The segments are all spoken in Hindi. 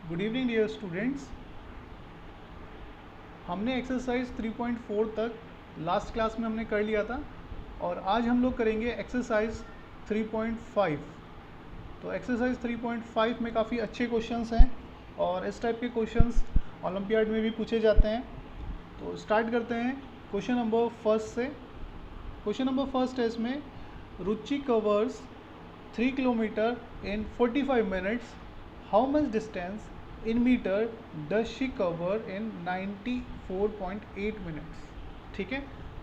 Good evening dear students. हमने एक्सरसाइज 3.4 तक लास्ट क्लास में हमने कर लिया था और आज हम लोग करेंगे एक्सरसाइज 3.5। तो एक्सरसाइज 3.5 में काफ़ी अच्छे क्वेश्चंस हैं और इस टाइप के क्वेश्चंस ओलंपियाड में भी पूछे जाते हैं। तो स्टार्ट करते हैं क्वेश्चन नंबर फर्स्ट से। क्वेश्चन नंबर फर्स्ट है इसमें, रुचि covers 3 kilometre in 45 minutes, how much distance in metre does she cover in 94.8 minutes. ठीक है,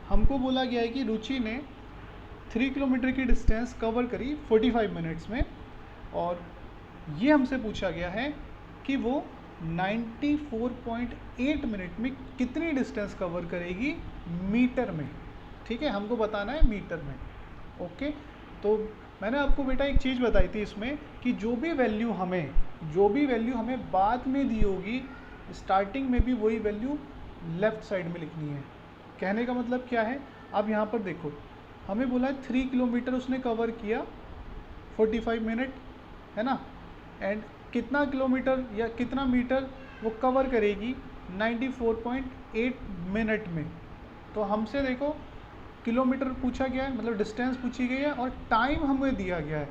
हमको बोला गया है कि रुचि ने 3 किलोमीटर की डिस्टेंस कवर करी 45 मिनट्स में और ये हमसे पूछा गया है कि वो 94.8 मिनट में कितनी डिस्टेंस कवर करेगी मीटर में। ठीक है, हमको बताना है मीटर में। ओके, तो मैंने आपको बेटा एक चीज़ बताई थी इसमें कि जो भी वैल्यू हमें बाद में दी होगी, स्टार्टिंग में भी वही वैल्यू लेफ़्ट साइड में लिखनी है। कहने का मतलब क्या है, अब यहाँ पर देखो, हमें बोला है 3 किलोमीटर उसने कवर किया 45 मिनट, है ना, एंड कितना किलोमीटर या कितना मीटर वो कवर करेगी 94.8 मिनट में। तो हमसे देखो किलोमीटर पूछा गया है, मतलब डिस्टेंस पूछी गई है और टाइम हमें दिया गया है।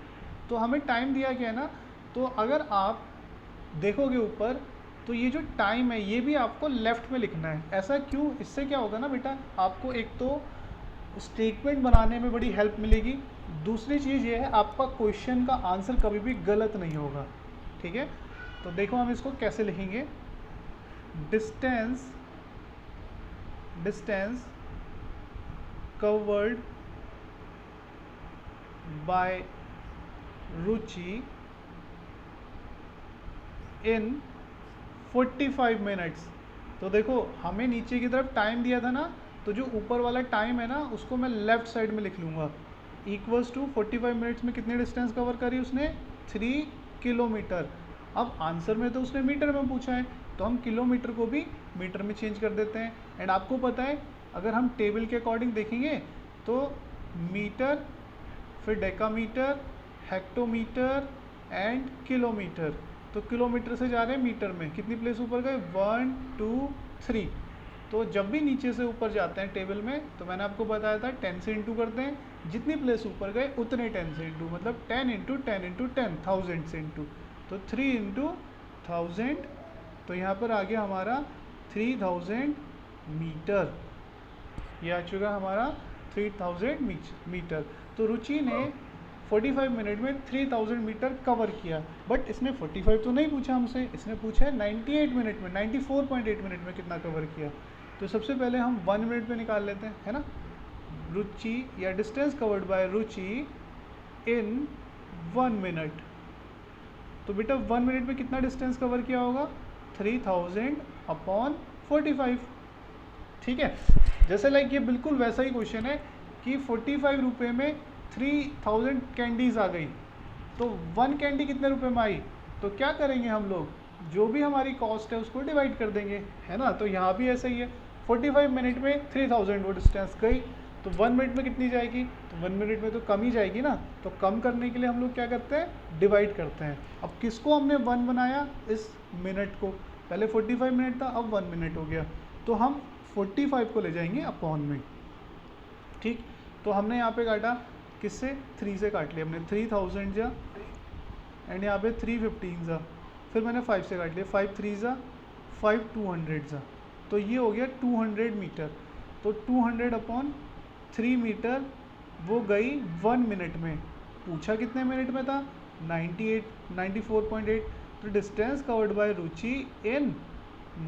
तो हमें टाइम दिया गया है ना, तो अगर आप देखोगे ऊपर तो ये जो टाइम है ये भी आपको लेफ़्ट में लिखना है। ऐसा क्यों? इससे क्या होगा ना बेटा, आपको एक तो स्टेटमेंट बनाने में बड़ी हेल्प मिलेगी, दूसरी चीज़ ये है आपका क्वेश्चन का आंसर कभी भी गलत नहीं होगा। ठीक है, तो देखो हम इसको कैसे लिखेंगे। Distance covered by Ruchi in 45 minutes. तो देखो हमें नीचे की तरफ टाइम दिया था ना, तो जो ऊपर वाला टाइम है ना उसको मैं लेफ़्ट साइड में लिख लूँगा, इक्वल्स टू 45 मिनट्स में कितनी डिस्टेंस कवर करी उसने 3 किलोमीटर। अब आंसर में तो उसने मीटर में पूछा है तो हम किलोमीटर को भी मीटर में चेंज कर देते हैं। एंड आपको पता है अगर हम टेबल के अकॉर्डिंग देखेंगे तो मीटर, फिर डेकामीटर, हेक्टोमीटर एंड किलोमीटर। तो किलोमीटर से जा रहे हैं मीटर में, कितनी प्लेस ऊपर गए 1 2 3। तो जब भी नीचे से ऊपर जाते हैं टेबल में तो मैंने आपको बताया था 10 से इंटू करते हैं, जितनी प्लेस ऊपर गए उतने 10 से इंटू, मतलब 10 इंटू 10 इंटू 10 1000 से इंटू, तो 3 इंटू 1000। तो यहाँ पर आ गया हमारा 3000 मीटर, ये आ चुका हमारा 3000 मीटर। तो रुचि ने 45 मिनट में 3000 मीटर कवर किया, बट इसने 45 तो नहीं पूछा हमसे, इसने पूछा है 98 मिनट में, 94.8 मिनट में कितना कवर किया। तो सबसे पहले हम 1 मिनट में निकाल लेते हैं, है ना। रुचि या distance covered by Ruchi in 1 minute. तो बेटा 1 मिनट में कितना डिस्टेंस कवर किया होगा 3000 अपॉन 45। ठीक है, जैसे लाइक ये बिल्कुल वैसा ही क्वेश्चन है कि 45 रुपये में 3000 कैंडीज़ आ गई, तो 1 कैंडी कितने रुपए में आई। तो क्या करेंगे हम लोग, जो भी हमारी कॉस्ट है उसको डिवाइड कर देंगे, है ना। तो यहाँ भी ऐसा ही है, 45 मिनट में 3000 वो डिस्टेंस गई, तो 1 मिनट में कितनी जाएगी, तो 1 मिनट में तो कम ही जाएगी ना। तो कम करने के लिए हम लोग क्या करते हैं, डिवाइड करते हैं। अब किसको हमने 1 बनाया, इस मिनट को, पहले 45 मिनट था अब 1 मिनट हो गया, तो हम 45 को ले जाएंगे अपॉन में। ठीक, तो हमने यहाँ पे काटा किससे, 3 से काट लिया हमने, 3000 जा एंड यहाँ पे 315 जा, फिर मैंने 5 से काट लिया, 5 3 जा 5 200 जा, तो ये हो गया 200 मीटर। तो 200 अपॉन 3 मीटर वो गई 1 मिनट में, पूछा कितने मिनट में था 94.8। तो distance covered by Ruchi in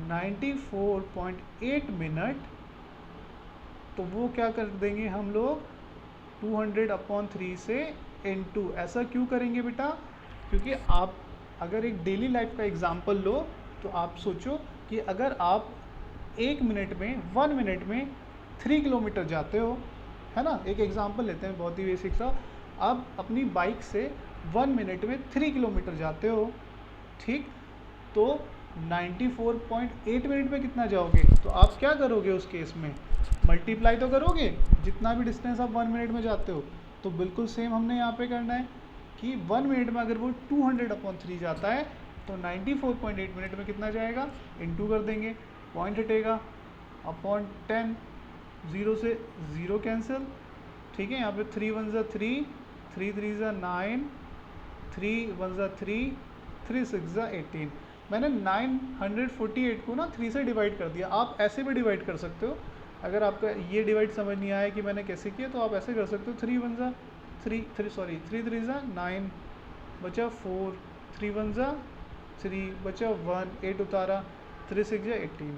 94.8 minute, तो वो क्या कर देंगे हम लोग 200 अपॉन 3 से इनटू। ऐसा क्यों करेंगे बेटा, क्योंकि आप अगर एक डेली लाइफ का एग्जांपल लो तो आप सोचो कि अगर आप 1 मिनट में 1 मिनट में 3 किलोमीटर जाते हो, है ना। एक एग्जांपल लेते हैं बहुत ही बेसिक सा, आप अपनी बाइक से 1 मिनट में 3 किलोमीटर जाते हो, ठीक, तो 94.8 मिनट में कितना जाओगे, तो आप क्या करोगे उस केस में, मल्टीप्लाई तो करोगे जितना भी डिस्टेंस आप 1 मिनट में जाते हो। तो बिल्कुल सेम हमने यहाँ पे करना है कि 1 मिनट में अगर वो 200 अपॉन 3 जाता है तो 94.8 मिनट में कितना जाएगा, इनटू कर देंगे, पॉइंट हटेगा अपॉन 10, 0 से 0 कैंसिल, ठीक है। यहाँ पे 3 1 ज़ा 3, 3 3 ज़ा 9, 3 1 ज़ा 3, 3 6 ज़ा 18। मैंने 948 को ना 3 से डिवाइड कर दिया। आप ऐसे भी डिवाइड कर सकते हो, अगर आपका ये डिवाइड समझ नहीं आया कि मैंने कैसे किया, तो आप ऐसे कर सकते हो, 3 1 ज़ा 3 3 ज़ा 9 बचा 4, 3 1 ज़ा 3 बचा 1, 8 उतारा, 3 6 ज़ा 18,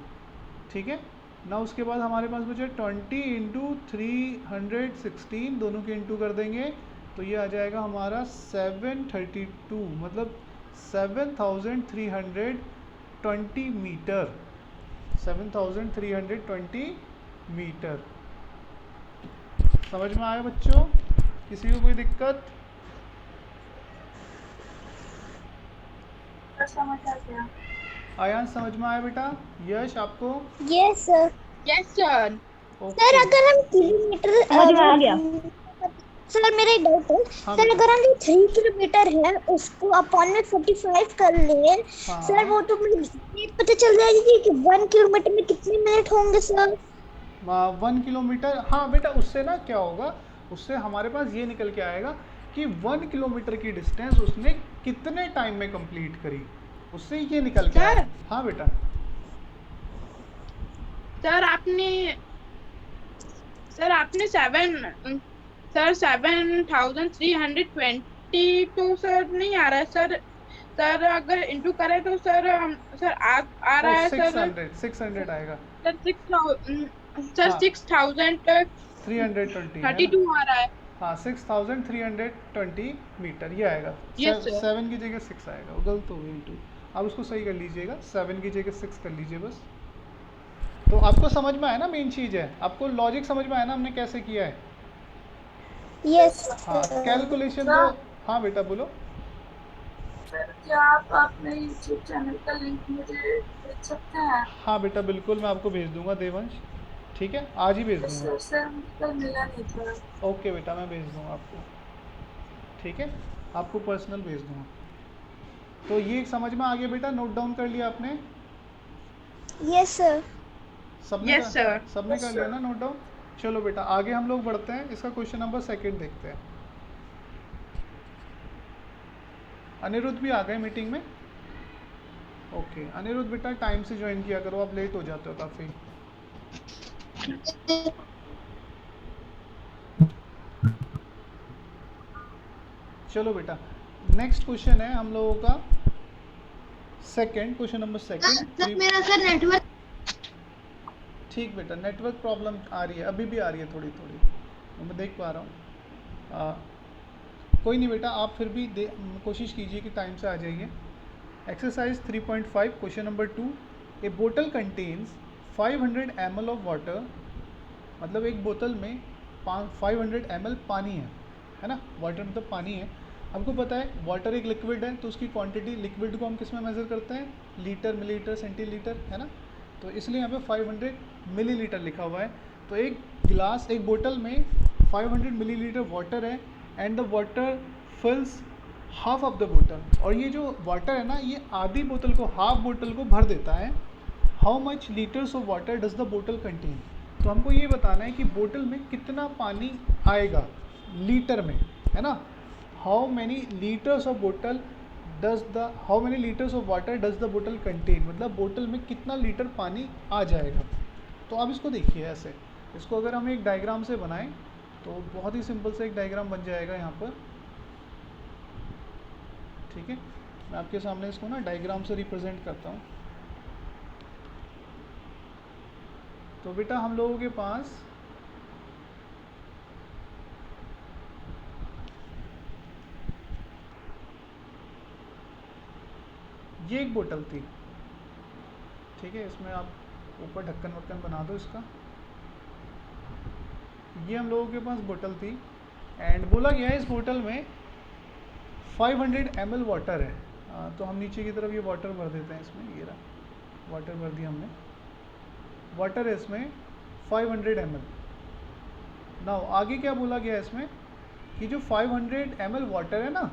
ठीक है ना। उसके बाद हमारे पास बचा 20 इंटू 316, दोनों के इंटू कर देंगे तो ये आ जाएगा हमारा 732, मतलब 7320 मीटर, 7320 मीटर। समझ में आया बच्चों, किसी को कोई दिक्कत? समझ आ गया। आयान समझ में आया बेटा? यश आपको? Yes sir. Yes sir. Sir अगर हम किलोमीटर समझ में आ गया। सर मेरा एक डाउट है, हाँ सर बेटा। अगर हम जो 3 किलोमीटर है उसको अपॉन में 45 कर ले, हाँ सर वो तो मुझे ये पता चल जाएगी कि 1 किलोमीटर में कितने मिनट होंगे सर? 1 किलोमीटर, हाँ बेटा, उससे ना क्या होगा, उससे हमारे पास ये निकल के आएगा कि 1 किलोमीटर की डिस्टेंस उसने कितने टाइम में कंप्लीट करी, उससे ये निकल के आएगा। हाँ बेटा। सर आपने 7,322 सर नहीं आ रहा है सर। सर अगर इंटू करें तो सर आ रहा है सर 600 आएगा सर 6,000 सर हाँ। 6,322 320 आ रहा है। हाँ 6320 मीटर ये आएगा। Yes, sir. 7 की जगह 6 आएगा, वो गलत हो गई इंटू, आप उसको सही कर लीजिएगा, 7 की जगह 6 कर लीजिए बस। तो आपको समझ में आया ना, मेन चीज़ है, आपको लॉजिक समझ में आया ना हमने कैसे किया है? यस हाँ कैलकुलेशन तो, हाँ बेटा बोलो। क्या आप अपने YouTube चैनल का लिंक मुझे भेज सकते हैं? हाँ बेटा बिल्कुल, मैं आपको भेज दूंगा देवंश, ठीक है, आज ही भेज दूंगा। सर मुझे कल मिला नहीं था। ओके बेटा, मैं भेज दूंगा आपको, ठीक है, आपको पर्सनल भेज दूंगा। तो ये समझ में आ गया बेटा, नोट डाउन कर लिया आपने? Yes sir. सबने Yes, sir. सबने कर लिया ना नोट डाउन? चलो बेटा आगे हम लोग बढ़ते हैं, इसका क्वेश्चन नंबर 2 देखते हैं। अनिरुद्ध भी आ गए मीटिंग में? ओके अनिरुद्ध बेटा टाइम से ज्वाइन किया करो, आप लेट हो जाते हो काफ़ी। चलो बेटा नेक्स्ट क्वेश्चन है हम लोगों का क्वेश्चन नंबर 2। मेरा सर नेटवर्क, ठीक बेटा, नेटवर्क प्रॉब्लम आ रही है, अभी भी आ रही है थोड़ी थोड़ी, मैं देख पा रहा हूँ। कोई नहीं बेटा, आप फिर भी कोशिश कीजिए कि टाइम से आ जाइए। एक्सरसाइज 3.5 क्वेश्चन नंबर 2, ए बोतल कंटेन्स 500 ml ऑफ वाटर, मतलब एक बोतल में 500 ml पानी है ना, वाटर मतलब पानी है। हमको पता है वाटर एक लिक्विड है, तो उसकी क्वांटिटी, लिक्विड को हम किस में मेज़र करते हैं, लीटर, मिलीलीटर, सेंटीलीटर, है ना। तो इसलिए यहाँ पे 500 मिलीलीटर लिखा हुआ है। तो एक गिलास, एक बोतल में 500 मिलीलीटर वाटर है and the water fills half of the बोतल, और ये जो वाटर है ना ये आधी बोतल को, हाफ बोतल को भर देता है। How much litres of water does the बोतल कंटेन, तो हमको ये बताना है कि बोतल में कितना पानी आएगा लीटर में, है ना। How many litres of water does the बोतल कंटेन, मतलब बोतल में कितना लीटर पानी आ जाएगा। तो आप इसको देखिए ऐसे, इसको अगर हम एक डायग्राम से बनाएं तो बहुत ही सिंपल से एक डायग्राम बन जाएगा यहाँ पर, ठीक है। मैं आपके सामने इसको ना डायग्राम से रिप्रेजेंट करता हूँ। तो बेटा हम लोगों के पास ये एक बोतल थी, ठीक है, इसमें आप ऊपर ढक्कन वक्कन बना दो इसका। ये हम लोगों के पास बोतल थी एंड बोला गया है इस बोतल में 500 ml वाटर है। तो हम नीचे की तरफ ये वाटर भर देते हैं इसमें, ये रहा वाटर भर दिया हमने, वाटर है इसमें 500 ml। नाउ आगे क्या बोला गया है इसमें कि जो 500 ml वाटर है ना,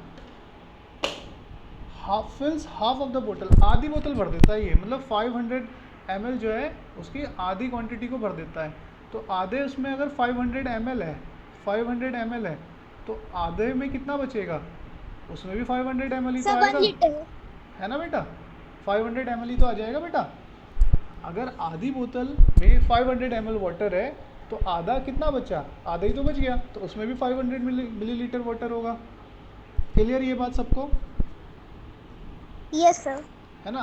फिल्स हाफ ऑफ द बोतल, आधी बोतल भर देता है ये, मतलब 500 ml जो है उसकी आधी क्वांटिटी को भर देता है। तो आधे उसमें अगर 500 ml है, 500 ml है, तो आधे में कितना बचेगा, उसमें भी 500 ml ही तो सर 1 आएगा, लीटर। है ना बेटा, 500 ml ही तो आ जाएगा बेटा। अगर आधी बोतल में 500 ml वाटर है तो आधा कितना बचा, आधा ही तो बच गया, तो उसमें भी 500 मिलीलीटर वाटर होगा। क्लियर ये बात सबको, यस सर। है ना।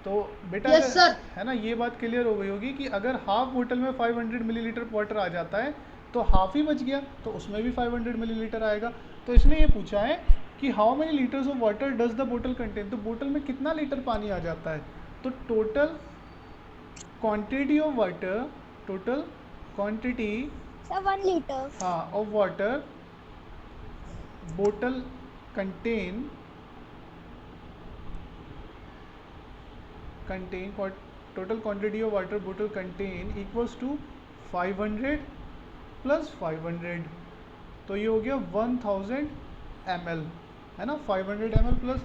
तो बेटा Yes, sir. है ना, ये बात क्लियर हो गई होगी कि अगर हाफ बोतल में 500 मिलीलीटर वाटर आ जाता है तो हाफ ही बच गया, तो उसमें भी 500 मिलीलीटर आएगा। तो इसने ये पूछा है कि how many litres of water does the बोतल कंटेन, तो बोतल में कितना लीटर पानी आ जाता है। तो total quantity of water, total quantity sir 1 litre. हाँ ऑफ वाटर बोतल contain total quantity of water bottle contain equals to 500 plus 500, तो ये हो गया 1000 ml, है ना, 500 ml प्लस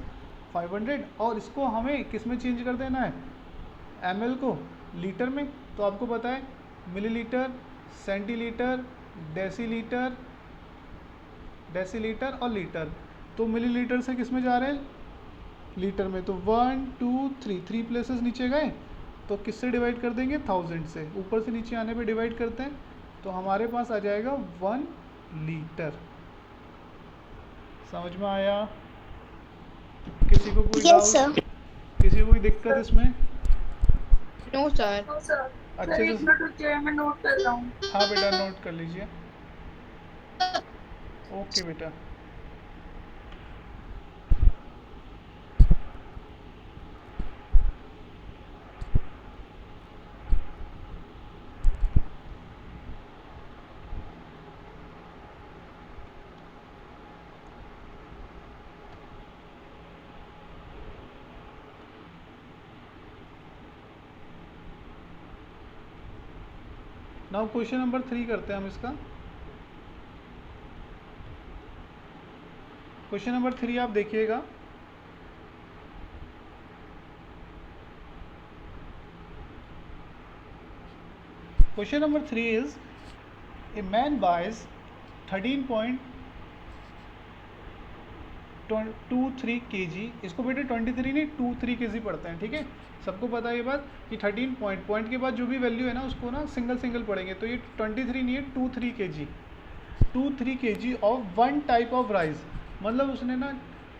500, और इसको हमें किस में चेंज कर देना है, ml को लीटर में। तो आपको पता है मिलीलीटर, सेंटीलीटर, डेसीलीटर, डेसीलीटर और लीटर, तो मिलीलीटर से किस में जा रहे हैं, लीटर में। तो 1 2 3 प्लेसेस नीचे गए, तो किससे डिवाइड कर देंगे, 1000 से, ऊपर से नीचे आने पे डिवाइड करते हैं, तो हमारे पास आ जाएगा 1 लीटर। समझ में आया, किसी को कोई यस डाउट, सर। किसी को कोई दिक्कत इसमें। No sir. तो सर अच्छे एक से मिनट रुकिए, मैं नोट कर रहा हूँ। हाँ बेटा नोट कर लीजिए। ओके बेटा। नाउ क्वेश्चन नंबर 3 करते हैं हम इसका। क्वेश्चन नंबर 3 आप देखिएगा। Question number 3 is a man buys 13.23 kg, इसको बेटे 23 नहीं 23 kg पढ़ते हैं, ठीक है, सबको पता है ये बात कि 13 पॉइंट के बाद जो भी वैल्यू है ना उसको ना सिंगल सिंगल पढ़ेंगे, तो ये 23 नहीं है 23 kg of one type of rice, मतलब उसने ना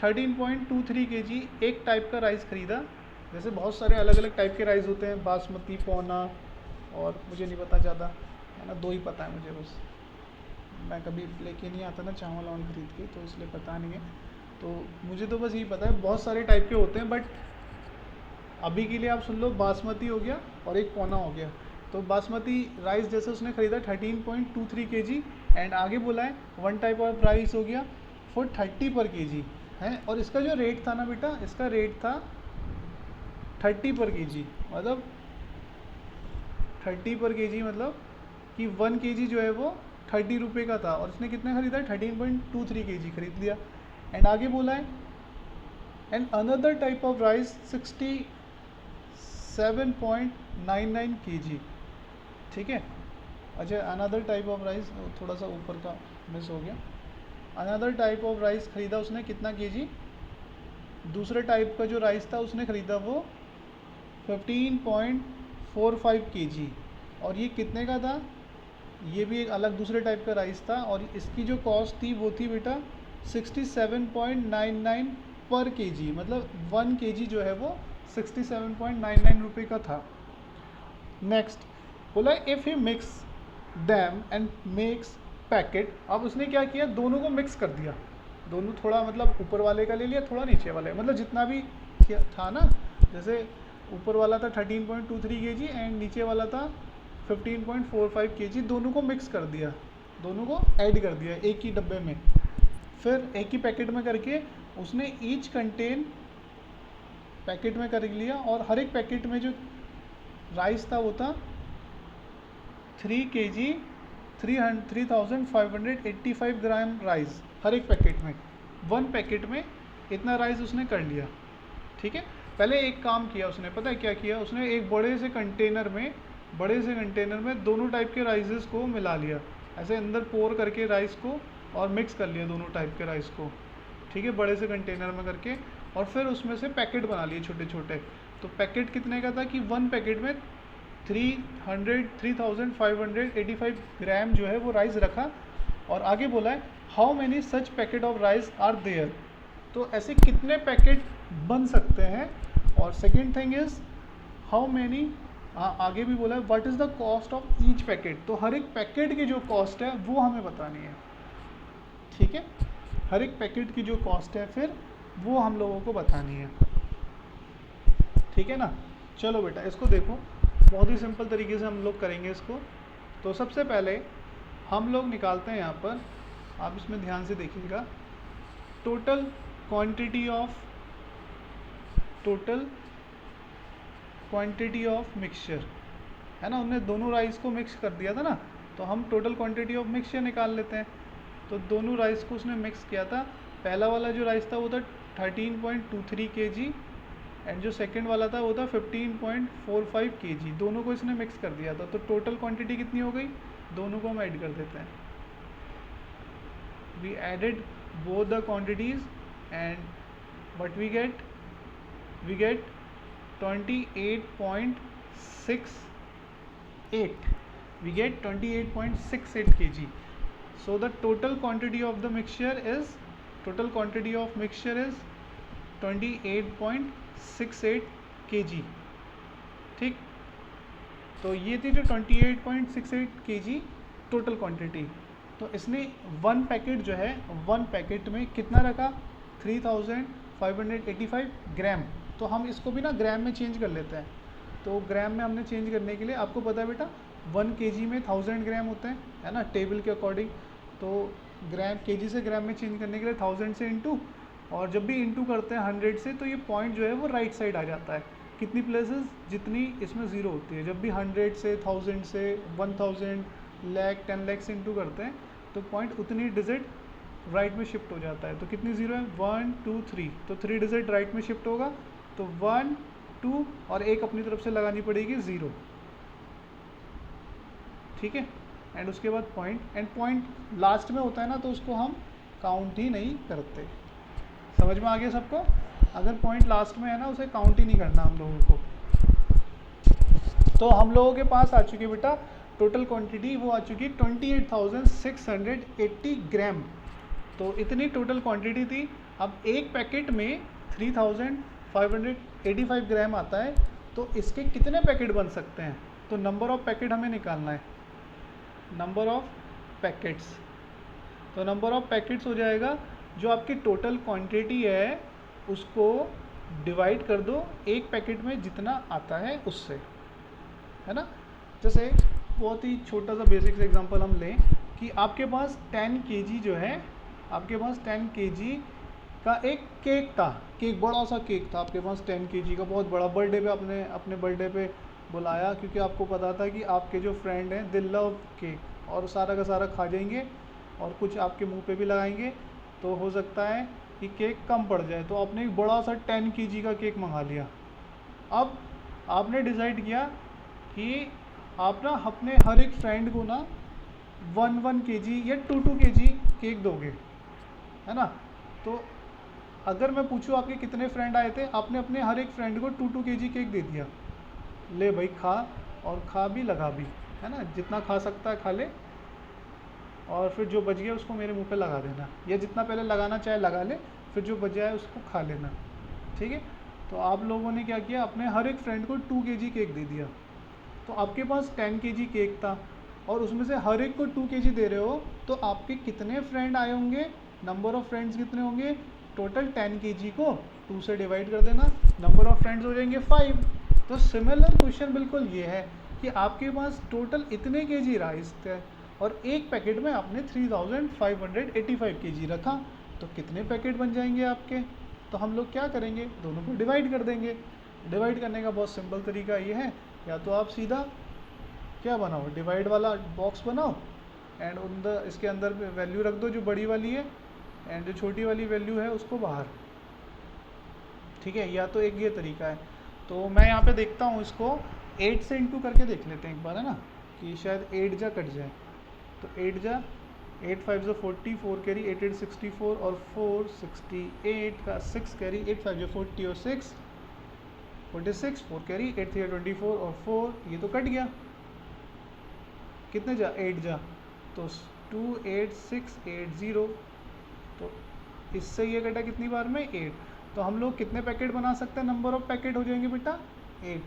13.23 kg एक टाइप का राइस खरीदा। जैसे बहुत सारे अलग अलग टाइप के राइस होते हैं, बासमती, पौना, और मुझे नहीं पता ज़्यादा, है ना, 2 ही पता है मुझे बस, मैं कभी लेके नहीं आता ना चावल वावल खरीद के, तो इसलिए पता नहीं है, तो मुझे तो बस यही पता है, बहुत सारे टाइप के होते हैं, बट अभी के लिए आप सुन लो, बासमती हो गया और एक पौना हो गया। तो बासमती राइस जैसे उसने खरीदा 13.23 kg, एंड आगे बोला है वन टाइप ऑफ राइस हो गया फॉर 30 पर kg है, और इसका जो रेट था ना बेटा, इसका रेट था 30 पर kg, मतलब 30 पर kg मतलब कि 1 kg जो है वो 30 रुपये का था, और इसने कितना खरीदा, 13.23 kg खरीद लिया। एंड आगे बोला है and another type of rice 67.99 kg, ठीक है। अच्छा, अनदर टाइप ऑफ राइस, थोड़ा सा ऊपर का मिस हो गया, अनदर टाइप ऑफ राइस खरीदा उसने कितना kg, दूसरे टाइप का जो राइस था उसने खरीदा वो 15.45 kg, और ये कितने का था, ये भी एक अलग दूसरे टाइप का राइस था, और इसकी जो कॉस्ट थी वो थी बेटा 67.99 पर kg, मतलब 1 kg जो है वो 67.99 रुपये का था। नेक्स्ट बोला if he mix them and makes packet, अब उसने क्या किया, दोनों को मिक्स कर दिया, दोनों थोड़ा मतलब ऊपर वाले का ले लिया, थोड़ा नीचे वाले, मतलब जितना भी था ना, जैसे ऊपर वाला था 13.23 kg एंड नीचे वाला था 15.45 kg, दोनों को मिक्स कर दिया, दोनों को ऐड कर दिया एक ही डब्बे में, फिर एक ही पैकेट में करके उसने ईच कंटेन पैकेट में कर लिया, और हर एक पैकेट में जो राइस था वो था 3 kg 3585 ग्राम राइस, हर एक पैकेट में, वन पैकेट में इतना राइस उसने कर लिया, ठीक है। पहले एक काम किया उसने, पता है क्या किया उसने, एक बड़े से कंटेनर में दोनों टाइप के राइसेस को मिला लिया, ऐसे अंदर पोर करके राइस को, और मिक्स कर लिया दोनों टाइप के राइस को, ठीक है, बड़े से कंटेनर में करके। और फिर उसमें से पैकेट बना लिए छोटे छोटे। तो पैकेट कितने का था कि 1 पैकेट में 3585 ग्राम जो है वो राइस रखा। और आगे बोला है how many such packet of rice are there, तो ऐसे कितने पैकेट बन सकते हैं। और second thing is how many, आगे भी बोला है what is the cost of each packet, तो हर एक पैकेट की जो कॉस्ट है वो हमें बतानी है, ठीक है। हर एक पैकेट की जो कॉस्ट है फिर वो हम लोगों को बतानी है, ठीक है ना। चलो बेटा इसको देखो, बहुत ही सिंपल तरीके से हम लोग करेंगे इसको। तो सबसे पहले हम लोग निकालते हैं यहाँ पर, आप इसमें ध्यान से देखिएगा, टोटल क्वांटिटी ऑफ मिक्सचर, है ना। उन्होंने दोनों राइस को मिक्स कर दिया था ना, तो हम टोटल क्वांटिटी ऑफ मिक्सचर निकाल लेते हैं। तो दोनों राइस को उसने मिक्स किया था। पहला वाला जो राइस था वो था 13.23 kg, एंड जो सेकंड वाला था वो था 15.45 kg। दोनों को इसने मिक्स कर दिया था। तो टोटल क्वांटिटी कितनी हो गई, दोनों को हम ऐड कर देते हैं। We added both the quantities and what we get 28.68, we get 28.68 kg. So the total quantity of mixture is 28.68 kg, ठीक। तो ये थी जो 28.68 kg टोटल क्वांटिटी। तो इसने 1 पैकेट जो है, 1 पैकेट में कितना रखा, 3585 ग्राम। तो हम इसको भी ना ग्राम में चेंज कर लेते हैं। तो ग्राम में हमने चेंज करने के लिए, आपको पता है बेटा 1 kg में 1000 ग्राम होते हैं, है ना, टेबल के अकॉर्डिंग। तो ग्राम kg से ग्राम में चेंज करने के लिए 1000 से इंटू, और जब भी इंटू करते हैं 100 से, तो ये पॉइंट जो है वो राइट साइड आ जाता है। कितनी प्लेसेस, जितनी इसमें ज़ीरो होती है। जब भी 100 से 1000 से 1000 लाख 10 लाख से इंटू करते हैं तो पॉइंट उतनी डिजिट राइट में शिफ्ट हो जाता है। तो कितनी ज़ीरो है, 1 2 3, तो 3 डिजिट राइट में शिफ्ट होगा। तो 1 2 और एक अपनी तरफ से लगानी पड़ेगी 0, ठीक है। एंड उसके बाद पॉइंट, एंड पॉइंट लास्ट में होता है ना, तो उसको हम काउंट ही नहीं करते। समझ में आ गया सबको। अगर पॉइंट लास्ट में है ना, उसे काउंट ही नहीं करना हम लोगों को। तो हम लोगों के पास आ चुकी बेटा टोटल क्वांटिटी, वो आ चुकी 28,680 ग्राम। तो इतनी टोटल क्वांटिटी थी। अब एक पैकेट में 3585 ग्राम आता है, तो इसके कितने पैकेट बन सकते हैं। तो नंबर ऑफ पैकेट हमें निकालना है, नंबर ऑफ पैकेट्स। तो नंबर ऑफ पैकेट्स हो जाएगा जो आपकी टोटल क्वांटिटी है उसको डिवाइड कर दो एक पैकेट में जितना आता है उससे, है ना। जैसे बहुत ही छोटा सा बेसिक एग्जांपल हम लें कि आपके पास 10 kg जो है, आपके पास 10 kg का एक केक था, केक बड़ा सा केक था आपके पास 10 kg का, बहुत बड़ा। बर्थडे पे आपने अपने बर्थडे पे बुलाया, क्योंकि आपको पता था कि आपके जो फ्रेंड हैं दे लव केक, और सारा का सारा खा जाएंगे और कुछ आपके मुंह पे भी लगाएंगे, तो हो सकता है कि केक कम पड़ जाए। तो आपने एक बड़ा सा 10 kg का केक मंगा लिया। अब आपने डिसाइड किया कि आप ना अपने हर एक फ्रेंड को ना 1 kg या 2 kg केक दोगे, है ना। तो अगर मैं पूछूँ आपके कितने फ्रेंड आए थे, आपने अपने हर एक फ्रेंड को 2 kg केक दे दिया। ले भाई खा, और खा भी लगा भी, है ना, जितना खा सकता है खा ले, और फिर जो बच गया उसको मेरे मुंह पे लगा देना, या जितना पहले लगाना चाहे लगा ले, फिर जो बच जाए उसको खा लेना, ठीक है। तो आप लोगों ने क्या किया, अपने हर एक फ्रेंड को 2 kg केक दे दिया। तो आपके पास 10 kg केक था और उसमें से हर एक को 2 kg दे रहे हो, तो आपके कितने फ्रेंड आए होंगे, नंबर ऑफ़ फ्रेंड्स कितने होंगे, टोटल 10 kg को 2 से डिवाइड कर देना, नंबर ऑफ़ फ्रेंड्स हो जाएंगे 5। तो सिमिलर क्वेश्चन बिल्कुल ये है कि आपके पास टोटल इतने kg राइस थे और एक पैकेट में आपने 3585 kg रखा, तो कितने पैकेट बन जाएंगे आपके। तो हम लोग क्या करेंगे, दोनों को डिवाइड कर देंगे। डिवाइड करने का बहुत सिंपल तरीका ये है, या तो आप सीधा क्या बनाओ, डिवाइड वाला बॉक्स बनाओ एंड इसके अंदर वैल्यू रख दो जो बड़ी वाली है, एंड जो छोटी वाली वैल्यू है उसको बाहर, ठीक है, या तो एक ये तरीका है। तो मैं यहाँ पे देखता हूँ इसको 8 से इंटू करके देख लेते हैं एक बार, है ना, कि शायद 8 जा कट जाए। तो 8 जा 8 5 जो 40, 4 कैरी, 8 8 64 और 4 68 का 6 कैरी, 8 5 जो 40 और 6 46, 4 कैरी, 8 3 24 और 4, ये तो कट गया। कितने जा 8 जा, तो 28680। तो इससे ये कटा कितनी बार में 8। तो हम लोग कितने पैकेट बना सकते हैं, नंबर ऑफ पैकेट हो जाएंगे बेटा 8।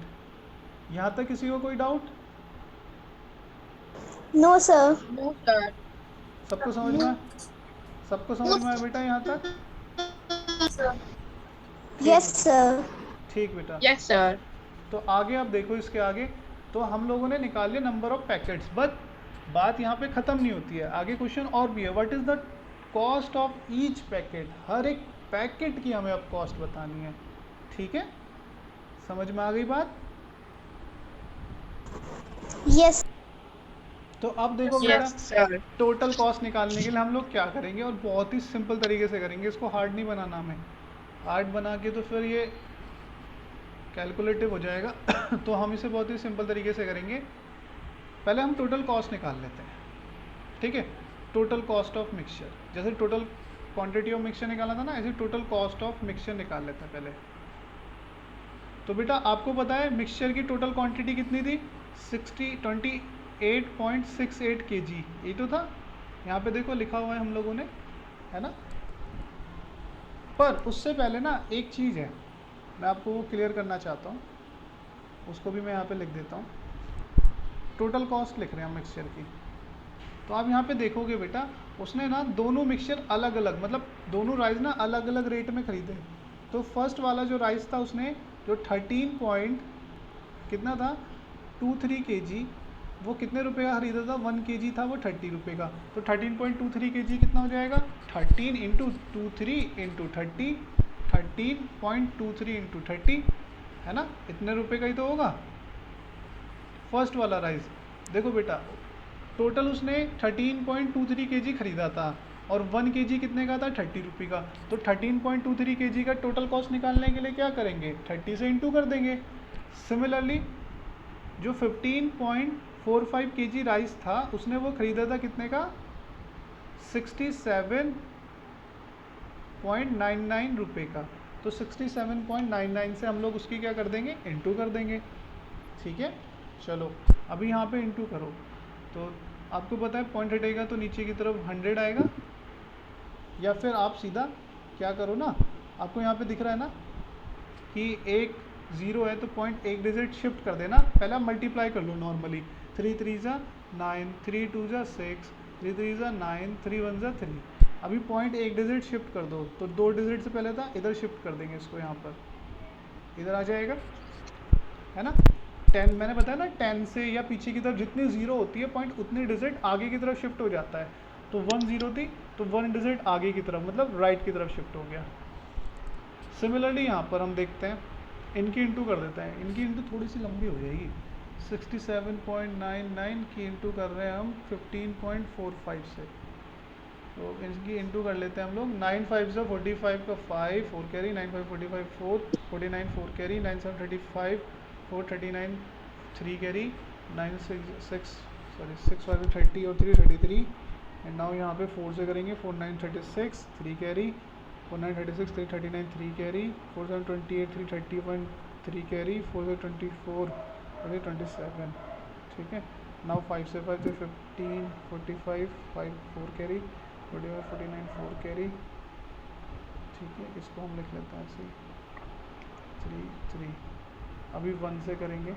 यहाँ तक किसी को कोई doubt? No sir. No sir. सबको समझ में सबको समझ में आया बेटा यहाँ तक? Sir yes sir. ठीक बेटा। Yes sir. तो आगे आप देखो, इसके आगे तो हम लोगों ने निकाल लिया नंबर ऑफ पैकेट्स, बट बात यहाँ पे ख़त्म नहीं होती है, आगे क्वेश्चन और भी है। What is the cost of each packet? हर एक पैकेट की हमें अब कॉस्ट बतानी है, ठीक है? समझ में आ गई बात? यस। तो अब देखो यस बेटा, सर। टोटल कॉस्ट निकालने के लिए हम लोग क्या करेंगे, और बहुत ही सिंपल तरीके से करेंगे, इसको हार्ड नहीं बनाना हमें। हार्ड बना के तो फिर ये कैलकुलेटिव हो जाएगा तो हम इसे बहुत ही सिंपल तरीके से करेंगे। पहले हम टोटल कॉस्ट निकाल लेते हैं, ठीक है? टोटल कॉस्ट ऑफ मिक्सचर, जैसे टोटल क्वांटिटी ऑफ मिक्सचर निकाला था ना, ऐसे टोटल कॉस्ट ऑफ मिक्सचर निकाल लेते हैं पहले। तो बेटा आपको पता है मिक्सचर की टोटल क्वांटिटी कितनी थी? 28.68 kg, यही तो था। यहाँ पे देखो लिखा हुआ है हम लोगों ने, है ना? पर उससे पहले ना एक चीज़ है, मैं आपको वो क्लियर करना चाहता हूँ, उसको भी मैं यहाँ पे लिख देता हूँ। टोटल कॉस्ट लिख रहे हैं हम मिक्सचर की। तो आप यहाँ पे देखोगे बेटा, उसने ना दोनों मिक्सचर अलग अलग, मतलब दोनों राइस ना अलग अलग रेट में ख़रीदे। तो फर्स्ट वाला जो राइस था उसने जो 13 पॉइंट कितना था 23 kg, वो कितने रुपए का ख़रीदा था? 1 kg था वो 30 रुपये का। तो 13.23 kg कितना हो जाएगा? 13 इंटू 23 इंटू 30, 13.23 इंटू 30, है ना? इतने रुपए का ही तो होगा फर्स्ट वाला राइस। देखो बेटा टोटल उसने 13.23 kg खरीदा था, और 1 kg कितने का था? 30 रुपये का। तो 13.23 kg का टोटल कॉस्ट निकालने के लिए क्या करेंगे? 30 से इंटू कर देंगे। सिमिलरली जो 15.45 kg राइस था उसने वो ख़रीदा था कितने का? 67.99 रुपये का। तो 67.99 से हम लोग उसकी क्या कर देंगे? इंटू कर देंगे, ठीक है? चलो अभी यहाँ पे इंटू करो, तो आपको पता है पॉइंट हटेगा तो नीचे की तरफ 100 आएगा। या फिर आप सीधा क्या करो ना, आपको यहाँ पे दिख रहा है ना कि एक 0 है, तो पॉइंट एक डिजिट शिफ्ट कर देना। पहले आप मल्टीप्लाई कर लो नॉर्मली, 3 3 जा 9, 3 2 जा 6, 3 3 जा 9, 3 1 जा 3। अभी पॉइंट एक डिजिट शिफ्ट कर दो, तो 2 डिजिट से पहले था, इधर शिफ्ट कर देंगे इसको, यहाँ पर इधर आ जाएगा, है ना? 10 मैंने बताया ना, 10 से या पीछे की तरफ जितनी 0 होती है पॉइंट, उतनी डिजिट आगे की तरफ शिफ्ट हो जाता है। तो 1 0 थी तो 1 डिजिट आगे की तरफ, मतलब राइट की तरफ शिफ्ट हो गया। सिमिलरली यहाँ पर हम देखते हैं, इनकी इंटू कर देते हैं। इनकी इंटू थोड़ी सी लंबी हो जाएगी, 67.99 की इंटू कर रहे हैं हम 15.45 से, तो इनकी इंटू कर लेते हैं हम लोग। 9 5 से 45 का 5, 4 कैरी, 9 5 45 4, 49 4 कैरी, 9 7 35, 4 39 3 कैरी, 9 6 5 30 और 3 33। एंड नाउ यहाँ पे 4 से करेंगे, 4 9 36 3 कैरी, 4 9 36 3 39 3 कैरी, 4 7 28 3 30.3 कैरी, 4 से 24 और 27, ठीक है? नाउ 5 से 5 से 15 45 5 4 कैरी, 45 49 4 कैरी, ठीक है? इसको हम लिख लेते हैं ऐसे 3 3। अभी 1 से करेंगे,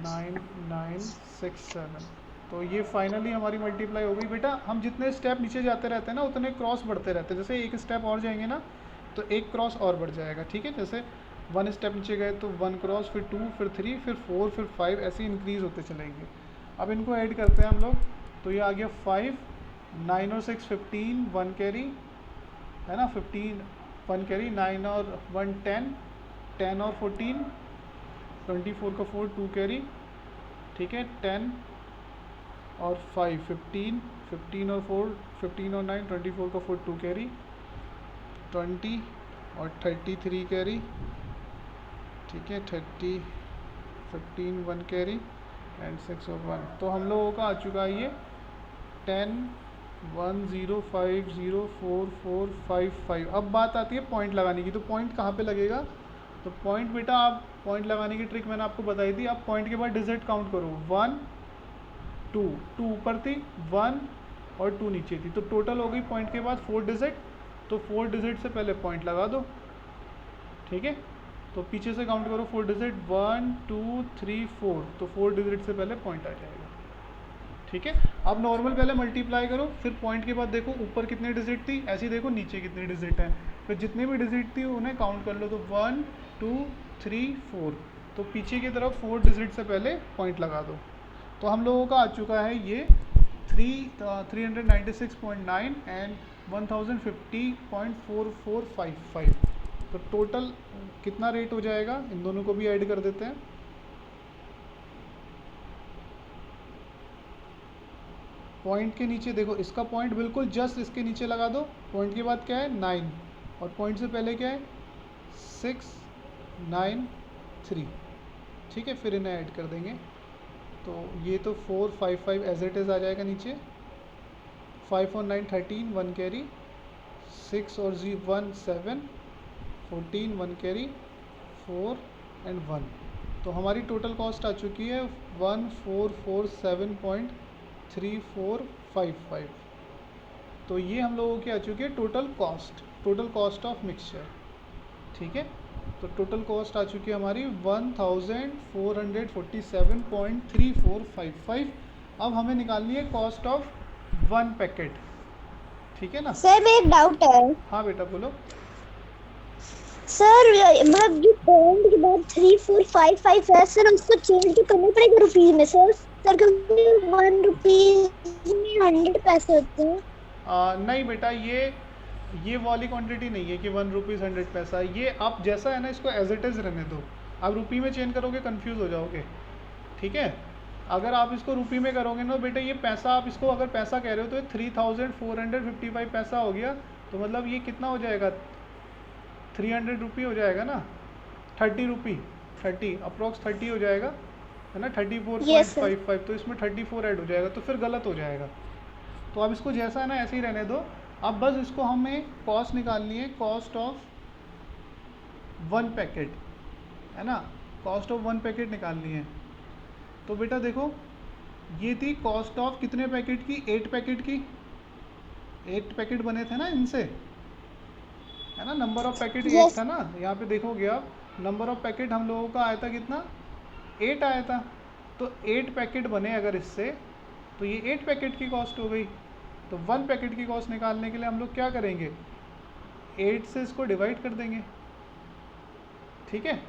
9 9 6 7। तो ये फाइनली हमारी मल्टीप्लाई हो गई। बेटा हम जितने स्टेप नीचे जाते रहते हैं ना, उतने क्रॉस बढ़ते रहते हैं। जैसे एक स्टेप और जाएंगे ना तो एक क्रॉस और बढ़ जाएगा, ठीक है? जैसे 1 स्टेप नीचे गए तो 1 क्रॉस, फिर 2, फिर 3, फिर 4, फिर 5, ऐसे इंक्रीज होते चलेंगे। अब इनको ऐड करते हैं हम लोग, तो ये आ गया 5, 9 और 6 15, 1 कैरी, है ना? 15 1 कैरी, 9 और 1 10, 10 और 14 24 का 4 2 कैरी, ठीक है? 10 और 5 15, 15 और 4 15 और 9 24 का 4 2 कैरी, 20 और 33 कैरी, ठीक है, 30, 15 1 कैरी एंड 6 और 1। तो हम लोगों का आ चुका है ये 10 1 0 5 0 4 4 5 5। अब बात आती है पॉइंट लगाने की। तो पॉइंट कहाँ पे लगेगा? तो पॉइंट बेटा, आप पॉइंट लगाने की ट्रिक मैंने आपको बताई थी। आप पॉइंट के बाद डिजिट काउंट करो, 1 2 2 ऊपर थी, 1 और 2 नीचे थी, तो टोटल हो गई पॉइंट के बाद 4 डिजिट। तो 4 डिजिट से पहले पॉइंट लगा दो, ठीक है। तो पीछे से काउंट करो 4 डिजिट, 1 2 3 4, तो 4 डिजिट से पहले पॉइंट आ जाएगा, ठीक है। अब नॉर्मल पहले मल्टीप्लाई करो, फिर पॉइंट के बाद देखो ऊपर कितनी डिजिट थी, ऐसे ही देखो नीचे कितनी डिजिट है, फिर जितनी भी डिजिट थी उन्हें काउंट कर लो। तो 1 2 3 4, तो पीछे की तरफ 4 डिजिट से पहले पॉइंट लगा दो। तो हम लोगों का आ चुका है ये 396.9 एंड 1050.4455। तो टोटल कितना रेट हो जाएगा, इन दोनों को भी ऐड कर देते हैं। पॉइंट के नीचे देखो, इसका पॉइंट बिल्कुल जस्ट इसके नीचे लगा दो। पॉइंट के बाद क्या है 9, और पॉइंट से पहले क्या है 6 9 3, ठीक है। फिर इन्हें ऐड कर देंगे, तो ये तो 4 5 5 एज इट इज़ आ जाएगा नीचे। 5 और 9 13 1 कैरी, 6 और 1 7 14 1 कैरी, 4 एंड 1। तो हमारी टोटल कॉस्ट आ चुकी है 1447.3455। तो ये हम लोगों की आ चुकी है टोटल कॉस्ट ऑफ मिक्सचर, ठीक है। तो टोटल कॉस्ट आ चुकी है हमारी 1447.3455। अब हमें निकालनी है कॉस्ट ऑफ 1 पैकेट, ठीक है ना। सर मेरा एक डाउट है। हाँ बेटा बोलो। सर मतलब जो पॉइंट के बाद 3 4 5 5 है सर, उसको चेंज तो करना पड़ेगा रुपीज में सर क्योंकि 1 रुपीज में 100 पैसे होते हैं। नहीं बेटा, ये वाली क्वांटिटी नहीं है कि 1 रुपीज़ 100 पैसा। ये आप जैसा है ना, इसको एज इट इज़ रहने दो। आप रुपी में चेंज करोगे कंफ्यूज हो जाओगे, ठीक है। अगर आप इसको रुपी में करोगे ना बेटा, ये पैसा आप इसको अगर पैसा कह रहे हो तो 3455 पैसा हो गया। तो मतलब ये कितना हो जाएगा, 300 रुपी हो जाएगा ना, 30 रुपी, 30 अप्रॉक्स 30 हो जाएगा, है ना, 34.55। तो इसमें 34 ऐड हो जाएगा, तो फिर गलत हो जाएगा। तो अब इसको जैसा है ना ऐसे ही रहने दो। अब बस इसको हमें कॉस्ट निकालनी है, कॉस्ट ऑफ 1 पैकेट, है ना, कॉस्ट ऑफ 1 पैकेट निकालनी है। तो बेटा देखो, ये थी कॉस्ट ऑफ कितने पैकेट की, 8 पैकेट की। 8 पैकेट बने थे ना इनसे, है ना, नंबर ऑफ पैकेट 8 था ना। यहाँ पे देखोगे आप, नंबर ऑफ पैकेट हम लोगों का आया था कितना, 8 आया था। तो 8 पैकेट बने अगर इससे, तो ये 8 पैकेट की कॉस्ट हो गई। तो 1 पैकेट की कॉस्ट निकालने के लिए हम लोग क्या करेंगे, 8 से इसको डिवाइड कर देंगे, ठीक है।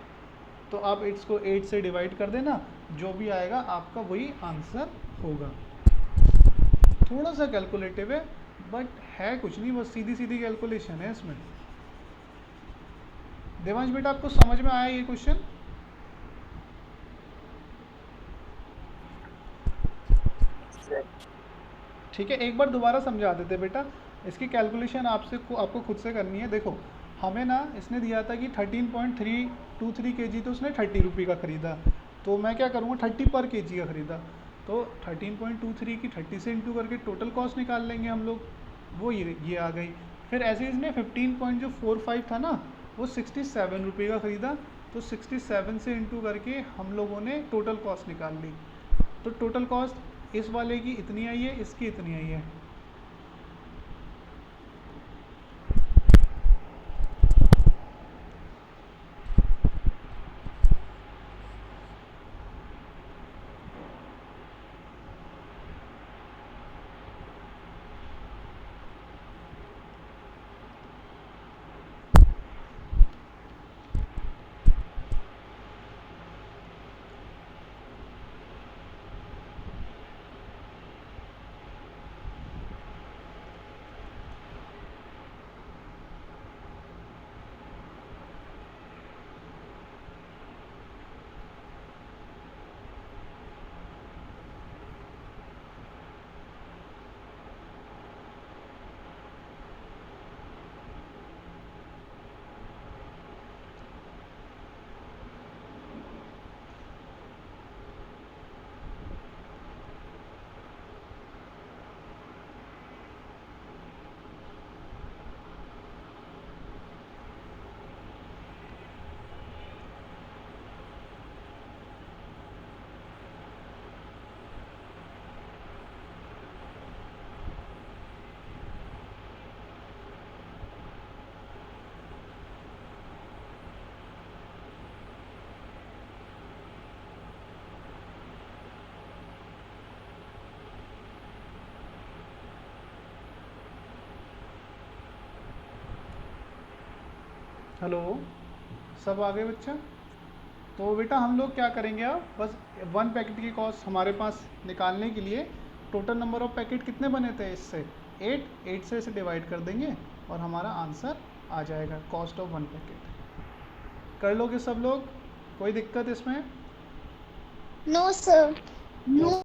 तो आप इसको 8 से डिवाइड कर देना, जो भी आएगा आपका वही आंसर होगा। थोड़ा सा कैलकुलेटिव है बट है कुछ नहीं, बस सीधी सीधी कैलकुलेशन है इसमें। देवांश बेटा आपको समझ में आया ये क्वेश्चन? ठीक है, एक बार दोबारा समझा देते बेटा। इसकी कैलकुलेशन आपको खुद से करनी है। देखो हमें ना इसने दिया था कि 13.323 kg, तो उसने 30 रुपये का ख़रीदा। तो मैं क्या करूँगा, 30 पर kg का ख़रीदा, तो 13.23 की 30 से इंटू करके टोटल कॉस्ट निकाल लेंगे हम लोग, वो ये आ गई। फिर ऐसे ही इसने 15.45 था ना, वो 67 रुपये का ख़रीदा, तो 67 से इंटू करके हम लोगों ने टोटल कॉस्ट निकाल ली। तो टोटल कॉस्ट इस वाले की इतनी आई है, इसकी इतनी आई है। हेलो, सब आ गए बच्चा? तो बेटा हम लोग क्या करेंगे अब, बस 1 पैकेट की कॉस्ट हमारे पास निकालने के लिए टोटल नंबर ऑफ पैकेट कितने बने थे इससे 8 से इसे डिवाइड कर देंगे और हमारा आंसर आ जाएगा कॉस्ट ऑफ 1 पैकेट। कर लोगे सब लोग? कोई दिक्कत इसमें? No sir. तो